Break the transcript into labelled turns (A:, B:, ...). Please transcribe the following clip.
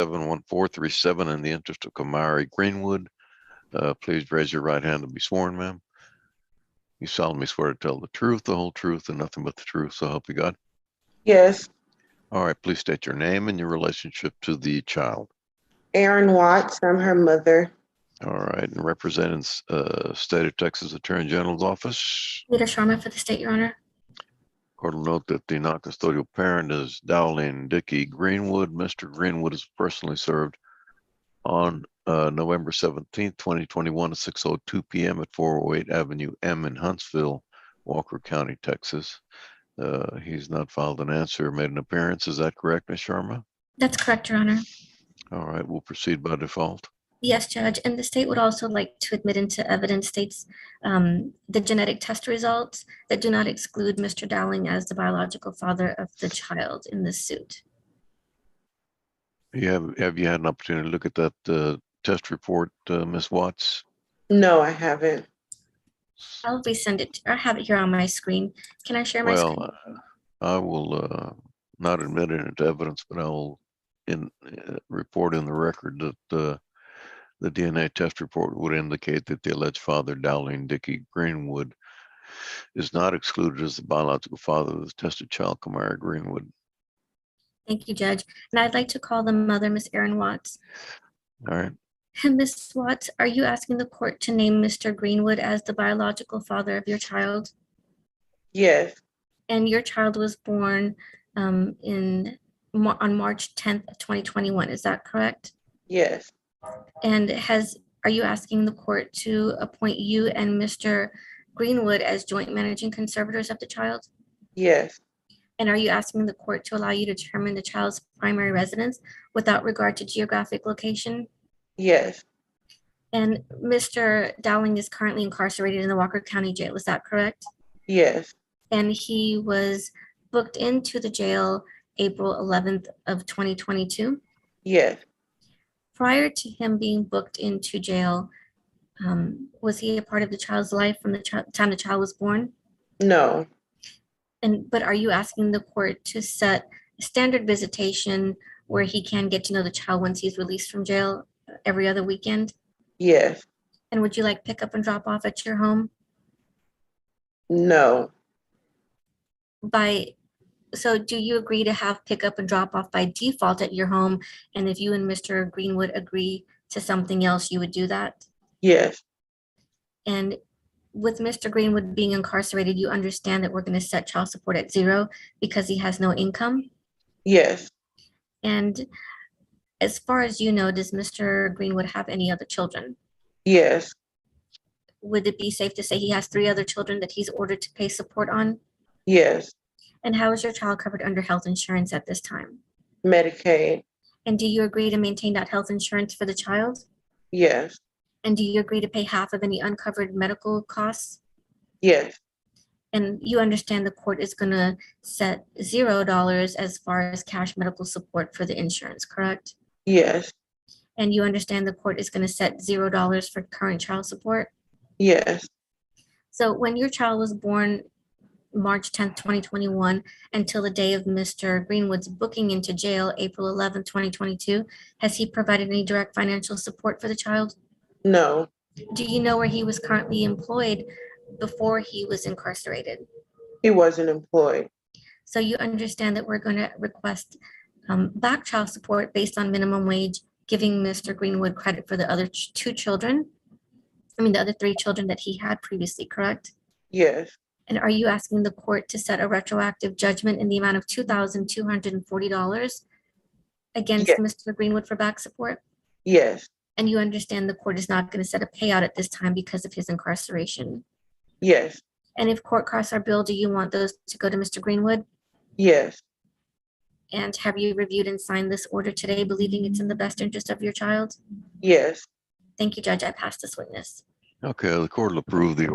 A: 71437 in the interest of Kamari Greenwood. Please raise your right hand to be sworn, ma'am. You solemnly swear to tell the truth, the whole truth, and nothing but the truth, so help you God?
B: Yes.
A: All right, please state your name and your relationship to the child.
B: Aaron Watts, I'm her mother.
A: All right, and representing State of Texas Attorney General's Office.
C: Leader Sharma for the state, Your Honor.
A: Court will note that the non-custodial parent is Dowling Dickey Greenwood. Mr. Greenwood is personally served on November 17th, 2021 at 6:02 p.m. at 408 Avenue M in Huntsville, Walker County, Texas. He's not filed an answer or made an appearance. Is that correct, Ms. Sharma?
C: That's correct, Your Honor.
A: All right, we'll proceed by default.
C: Yes, Judge. And the state would also like to admit into evidence states the genetic test results that do not exclude Mr. Dowling as the biological father of the child in this suit.
A: Have you had an opportunity to look at that test report, Ms. Watts?
B: No, I haven't.
C: I'll resend it. I have it here on my screen. Can I share my screen?
A: Well, I will not admit it into evidence, but I will report in the record that the DNA test report would indicate that the alleged father, Dowling Dickey Greenwood, is not excluded as the biological father of the tested child, Kamara Greenwood.
C: Thank you, Judge. And I'd like to call the mother, Miss Erin Watts.
A: All right.
C: Ms. Watts, are you asking the court to name Mr. Greenwood as the biological father of your child?
B: Yes.
C: And your child was born on March 10th of 2021. Is that correct?
B: Yes.
C: And are you asking the court to appoint you and Mr. Greenwood as joint managing conservators of the child?
B: Yes.
C: And are you asking the court to allow you to determine the child's primary residence without regard to geographic location?
B: Yes.
C: And Mr. Dowling is currently incarcerated in the Walker County Jail. Is that correct?
B: Yes.
C: And he was booked into the jail April 11th of 2022.
B: Yes.
C: Prior to him being booked into jail, was he a part of the child's life from the time the child was born?
B: No.
C: But are you asking the court to set a standard visitation where he can get to know the child once he's released from jail every other weekend?
B: Yes.
C: And would you like pick up and drop off at your home?
B: No.
C: So do you agree to have pick up and drop off by default at your home? And if you and Mr. Greenwood agree to something else, you would do that?
B: Yes.
C: And with Mr. Greenwood being incarcerated, you understand that we're going to set child support at 0 because he has no income?
B: Yes.
C: And as far as you know, does Mr. Greenwood have any other children?
B: Yes.
C: Would it be safe to say he has 3 other children that he's ordered to pay support on?
B: Yes.
C: And how is your child covered under health insurance at this time?
B: Medicaid.
C: And do you agree to maintain that health insurance for the child?
B: Yes.
C: And do you agree to pay half of any uncovered medical costs?
B: Yes.
C: And you understand the court is going to set $0 as far as cash medical support for the insurance, correct?
B: Yes.
C: And you understand the court is going to set $0 for current child support?
B: Yes.
C: So when your child was born March 10th, 2021, until the day of Mr. Greenwood's booking into jail, April 11th, 2022, has he provided any direct financial support for the child?
B: No.
C: Do you know where he was currently employed before he was incarcerated?
B: He wasn't employed.
C: So you understand that we're going to request back child support based on minimum wage, giving Mr. Greenwood credit for the other 2 children. The other 3 children that he had previously, correct?
B: Yes.
C: And are you asking the court to set a retroactive judgment in the amount of $2,240 against
B: Yes.
C: Mr. Greenwood for back support?
B: Yes.
C: And you understand the court is not going to set a payout at this time because of his incarceration?
B: Yes.
C: And if court costs are billed, do you want those to go to Mr. Greenwood?
B: Yes.
C: And have you reviewed and signed this order today, believing it's in the best interest of your child?
B: Yes.
C: Thank you, Judge. I pass this witness.
A: Okay, the court will approve the